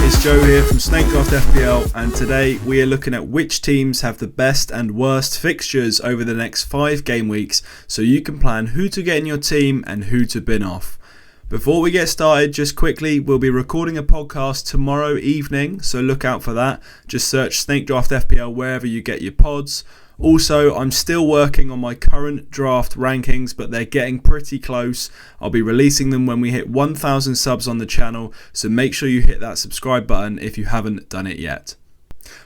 it's Joe here from Snakedraft FPL, and today we are looking at which teams have the best and worst fixtures over the next 5 game weeks, so you can plan who to get in your team and who to bin off. Before we get started, just quickly, we'll be recording a podcast tomorrow evening, so look out for that. Just search Snakedraft FPL wherever you get your pods. Also, I'm still working on my current draft rankings, but they're getting pretty close. I'll be releasing them when we hit 1,000 subs on the channel, so make sure you hit that subscribe button if you haven't done it yet.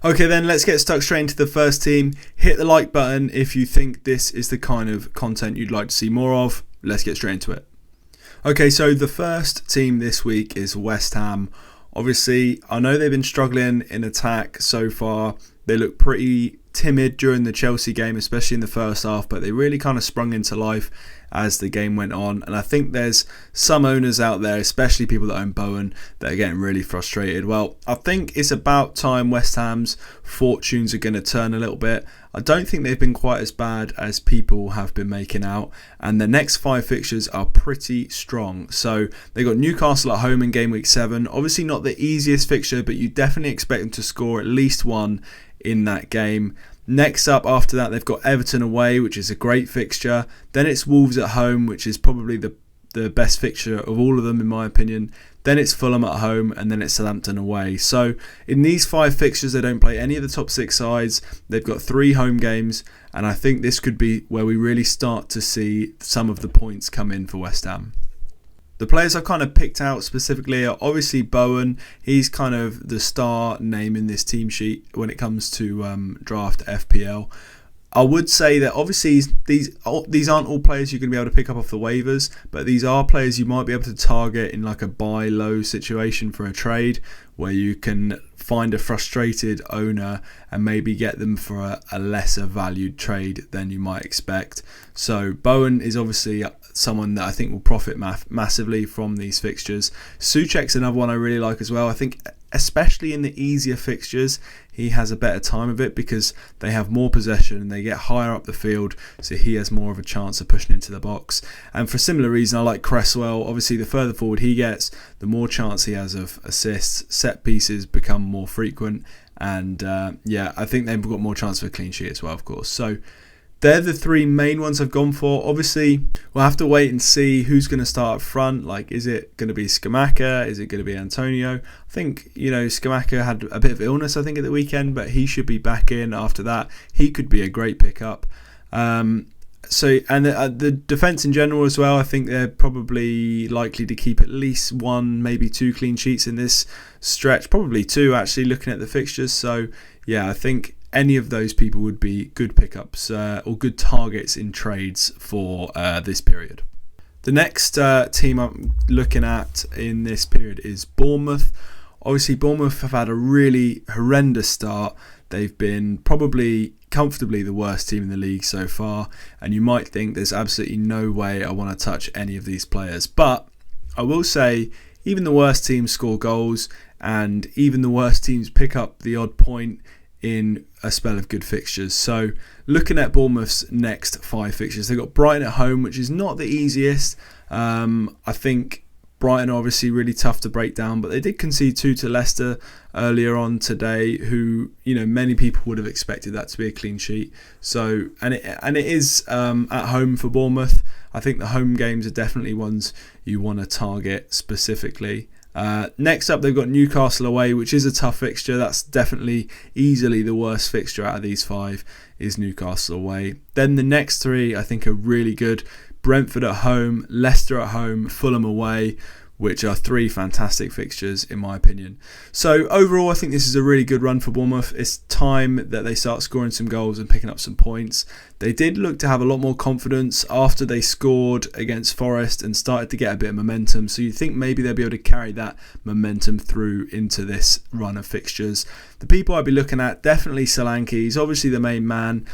Okay then, let's get stuck straight into the first team. Hit the like button if you think this is the kind of content you'd like to see more of. Let's get straight into it. Okay, so the first team this week is West Ham. Obviously, I know they've been struggling in attack so far. They look pretty timid during the Chelsea game, especially in the first half, but they really kind of sprung into life as the game went on. And I think there's some owners out there, especially people that own Bowen, that are getting really frustrated. Well, I think it's about time West Ham's fortunes are going to turn a little bit. I don't think they've been quite as bad as people have been making out, and the next 5 fixtures are pretty strong. So they got Newcastle at home in game week 7. Obviously not the easiest fixture, but you definitely expect them to score at least one in that game. Next up after that, they've got Everton away, which is a great fixture. Then it's Wolves at home, which is probably the best fixture of all of them in my opinion. Then it's Fulham at home, and then it's Southampton away. So in these 5 fixtures, they don't play any of the top 6 sides. They've got 3 home games, and I think this could be where we really start to see some of the points come in for West Ham. The players I've kind of picked out specifically are obviously Bowen. He's kind of the star name in this team sheet when it comes to draft FPL. I would say that obviously these aren't all players you're going to be able to pick up off the waivers, but these are players you might be able to target in like a buy low situation for a trade, where you can find a frustrated owner and maybe get them for a lesser valued trade than you might expect. So Bowen is obviously someone that I think will profit massively from these fixtures. Souček's another one I really like as well. I think especially in the easier fixtures, he has a better time of it because they have more possession and they get higher up the field, so he has more of a chance of pushing into the box. And for a similar reason, I like Cresswell. Obviously, the further forward he gets, the more chance he has of assists. Set pieces become more frequent, and I think they've got more chance of a clean sheet as well, of course. So they're the 3 main ones I've gone for. Obviously, we'll have to wait and see who's going to start up front. Like, is it going to be Scamacca? Is it going to be Antonio? I think, Scamacca had a bit of illness, I think, at the weekend, but he should be back in after that. He could be a great pickup. The defence in general as well, I think they're probably likely to keep at least 1, maybe 2 clean sheets in this stretch. Probably 2, actually, looking at the fixtures. So, yeah, I think any of those people would be good pickups or good targets in trades for this period. The next team I'm looking at in this period is Bournemouth. Obviously, Bournemouth have had a really horrendous start. They've been probably comfortably the worst team in the league so far, and you might think there's absolutely no way I want to touch any of these players. But I will say, even the worst teams score goals, and even the worst teams pick up the odd point in a spell of good fixtures. So looking at Bournemouth's next 5 fixtures, they've got Brighton at home, which is not the easiest. I think Brighton are obviously really tough to break down, but they did concede 2 to Leicester earlier on today, who many people would have expected that to be a clean sheet. So and it is at home for Bournemouth. I think the home games are definitely ones you want to target specifically. Next up, they've got Newcastle away, which is a tough fixture. That's definitely easily the worst fixture out of these 5 is Newcastle away. Then the next 3 I think are really good. Brentford at home, Leicester at home, Fulham away, which are 3 fantastic fixtures in my opinion. So overall, I think this is a really good run for Bournemouth. It's time that they start scoring some goals and picking up some points. They did look to have a lot more confidence after they scored against Forest and started to get a bit of momentum. So you think maybe they'll be able to carry that momentum through into this run of fixtures. The people I'd be looking at, definitely Solanke. He's obviously the main man.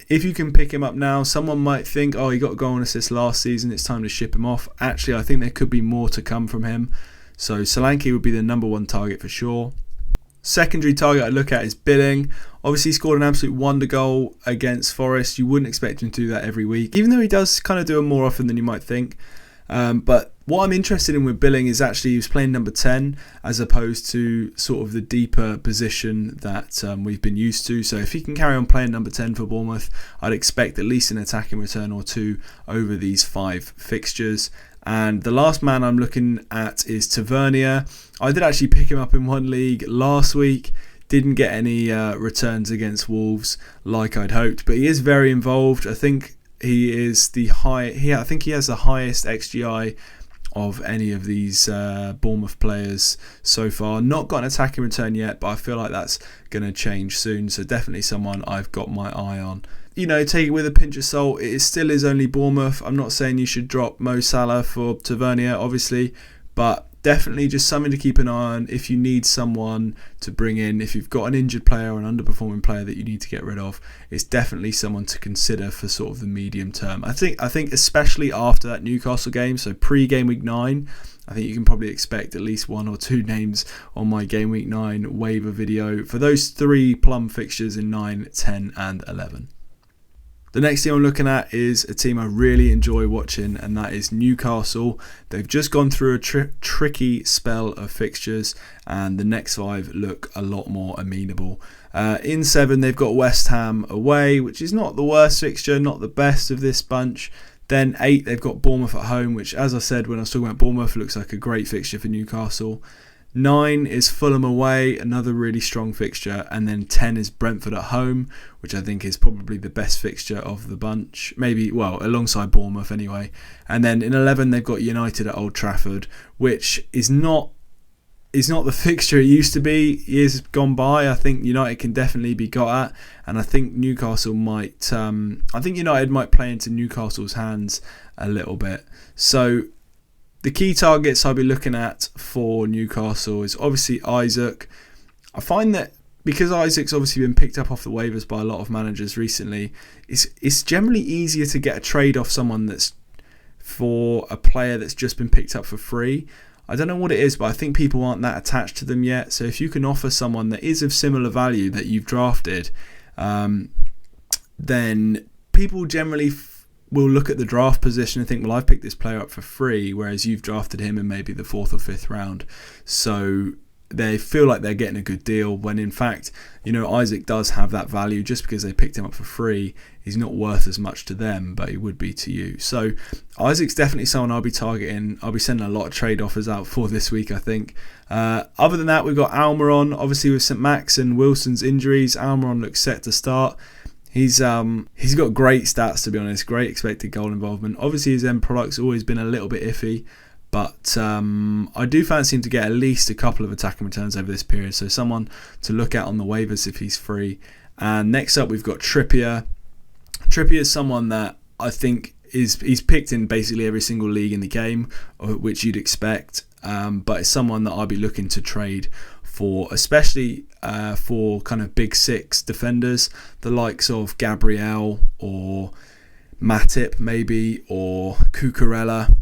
If you can pick him up now, someone might think, he got a goal and assist last season, it's time to ship him off. Actually, I think there could be more to come from him. So Solanke would be the number 1 target for sure. Secondary target I look at is Billing. Obviously, he scored an absolute wonder goal against Forest. You wouldn't expect him to do that every week, even though he does kind of do it more often than you might think. But What I'm interested in with Billing is actually he was playing number 10 as opposed to sort of the deeper position that we've been used to. So if he can carry on playing number 10 for Bournemouth, I'd expect at least an attacking return or two over these 5 fixtures. And the last man I'm looking at is Tavernier. I did actually pick him up in one league last week. Didn't get any returns against Wolves like I'd hoped, but he is very involved. I think he is I think he has the highest XGI of any of these Bournemouth players so far. Not got an attacking return yet, but I feel like that's going to change soon. So definitely someone I've got my eye on. Take it with a pinch of salt. It still is only Bournemouth. I'm not saying you should drop Mo Salah for Tavernier, obviously, but definitely just something to keep an eye on if you need someone to bring in. If you've got an injured player or an underperforming player that you need to get rid of, it's definitely someone to consider for sort of the medium term. I think especially after that Newcastle game, so pre-game week 9, I think you can probably expect at least 1 or 2 names on my game week 9 waiver video for those 3 plum fixtures in 9, 10 and 11. The next team I'm looking at is a team I really enjoy watching, and that is Newcastle. They've just gone through a tricky spell of fixtures, and the next 5 look a lot more amenable. In 7, they've got West Ham away, which is not the worst fixture, not the best of this bunch. Then 8, they've got Bournemouth at home, which, as I said when I was talking about Bournemouth, looks like a great fixture for Newcastle. 9 is Fulham away, another really strong fixture, and then 10 is Brentford at home, which I think is probably the best fixture of the bunch, alongside Bournemouth anyway. And then in 11 they've got United at Old Trafford, which is not the fixture it used to be years gone by. I think United can definitely be got at, and I think Newcastle might. I think United might play into Newcastle's hands a little bit. So the key targets I'll be looking at for Newcastle is obviously Isaac. I find that because Isaac's obviously been picked up off the waivers by a lot of managers recently, it's generally easier to get a trade off someone that's for a player that's just been picked up for free. I don't know what it is, but I think people aren't that attached to them yet. So if you can offer someone that is of similar value that you've drafted, then people generally will look at the draft position and think, well, I've picked this player up for free, whereas you've drafted him in maybe the 4th or 5th round. So they feel like they're getting a good deal when in fact, Isaac does have that value. Just because they picked him up for free, he's not worth as much to them, but he would be to you. So Isaac's definitely someone I'll be targeting. I'll be sending a lot of trade offers out for this week, I think. Other than that, we've got Almiron. Obviously with St Max and Wilson's injuries, Almiron looks set to start. He's got great stats, to be honest, great expected goal involvement. Obviously his end product's always been a little bit iffy, but I do fancy him to get at least a couple of attacking returns over this period, so someone to look at on the waivers if he's free. And next up we've got Trippier. Trippier is someone that I think he's picked in basically every single league in the game, which you'd expect, but it's someone that I'll be looking to trade for, especially for kind of big 6 defenders, the likes of Gabriel or Matip maybe, or Cucurella.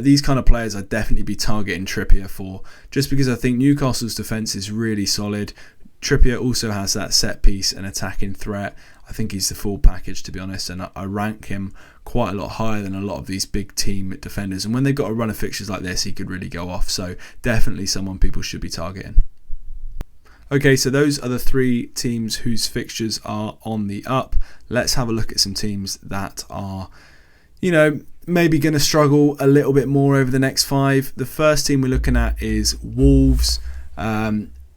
These kind of players I'd definitely be targeting Trippier for, just because I think Newcastle's defence is really solid. Trippier also has that set piece and attacking threat. I think he's the full package, to be honest, and I rank him quite a lot higher than a lot of these big team defenders. And when they've got a run of fixtures like this, he could really go off. So definitely someone people should be targeting. Okay, so those are the 3 teams whose fixtures are on the up. Let's have a look at some teams that are, maybe going to struggle a little bit more over the next 5. The first team we're looking at is Wolves.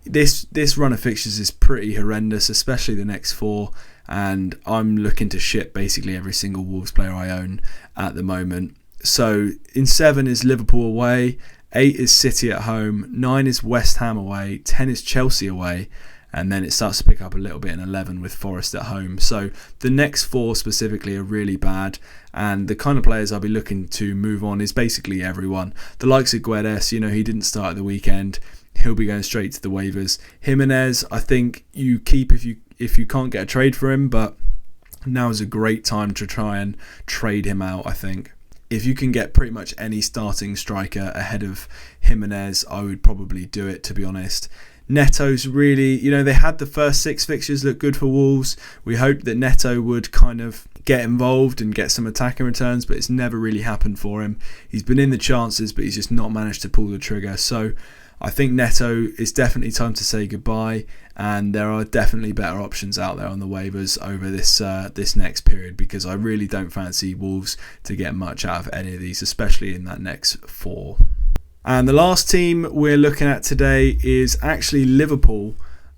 This run of fixtures is pretty horrendous, especially the next 4. And I'm looking to ship basically every single Wolves player I own at the moment. So in 7 is Liverpool away. 8 is City at home, 9 is West Ham away, 10 is Chelsea away, and then it starts to pick up a little bit in 11 with Forest at home. So the next 4 specifically are really bad, and the kind of players I'll be looking to move on is basically everyone. The likes of Guedes, he didn't start at the weekend, he'll be going straight to the waivers. Jimenez, I think you keep if you can't get a trade for him, but now is a great time to try and trade him out, I think. If you can get pretty much any starting striker ahead of Jimenez, I would probably do it, to be honest. Neto's really, they had the first 6 fixtures look good for Wolves. We hoped that Neto would kind of get involved and get some attacking returns, but it's never really happened for him. He's been in the chances, but he's just not managed to pull the trigger. So I think Neto is definitely time to say goodbye, and there are definitely better options out there on the waivers over this next period, because I really don't fancy Wolves to get much out of any of these, especially in that next 4. And the last team we're looking at today is actually Liverpool.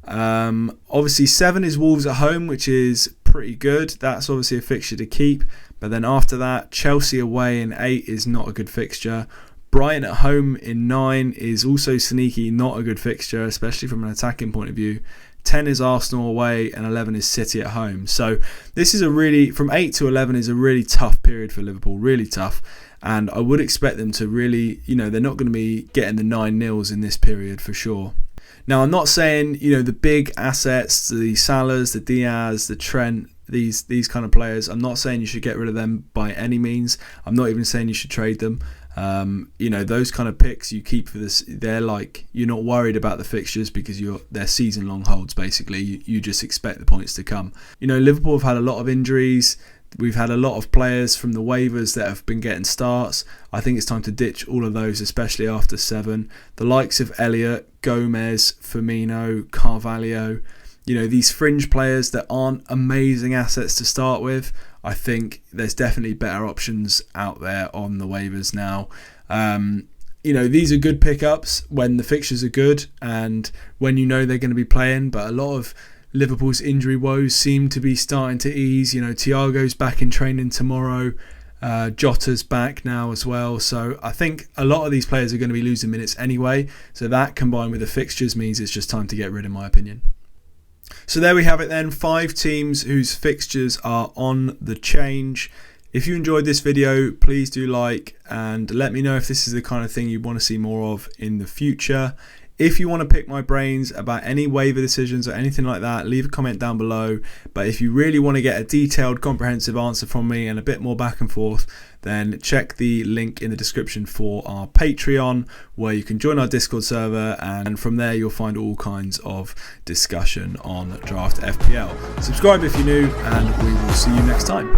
Obviously 7 is Wolves at home, which is pretty good. That's obviously a fixture to keep. But then after that, Chelsea away in 8 is not a good fixture. Brighton at home in 9 is also sneaky, not a good fixture, especially from an attacking point of view. 10 is Arsenal away and 11 is City at home. So this is from 8 to 11 is a really tough period for Liverpool, really tough. And I would expect them to really, they're not going to be getting the 9-0s in this period for sure. Now, I'm not saying, the big assets, the Salahs, the Diaz, the Trent, these kind of players, I'm not saying you should get rid of them by any means. I'm not even saying you should trade them. Those kind of picks you keep for this, they're like, you're not worried about the fixtures because they're season long holds basically. You just expect the points to come. Liverpool have had a lot of injuries. We've had a lot of players from the waivers that have been getting starts. I think it's time to ditch all of those, especially after 7. The likes of Elliott, Gomez, Firmino, Carvalho, these fringe players that aren't amazing assets to start with. I think there's definitely better options out there on the waivers now. These are good pickups when the fixtures are good and when they're going to be playing, but a lot of Liverpool's injury woes seem to be starting to ease. Thiago's back in training tomorrow. Jota's back now as well. So I think a lot of these players are going to be losing minutes anyway. So that combined with the fixtures means it's just time to get rid, in my opinion. So there we have it then. 5 teams whose fixtures are on the change. If you enjoyed this video, please do like and let me know if this is the kind of thing you want to see more of in the future. If you want to pick my brains about any waiver decisions or anything like that, leave a comment down below. But if you really want to get a detailed, comprehensive answer from me and a bit more back and forth, then check the link in the description for our Patreon, where you can join our Discord server, and from there you'll find all kinds of discussion on Draft FPL. Subscribe if you're new, and we will see you next time.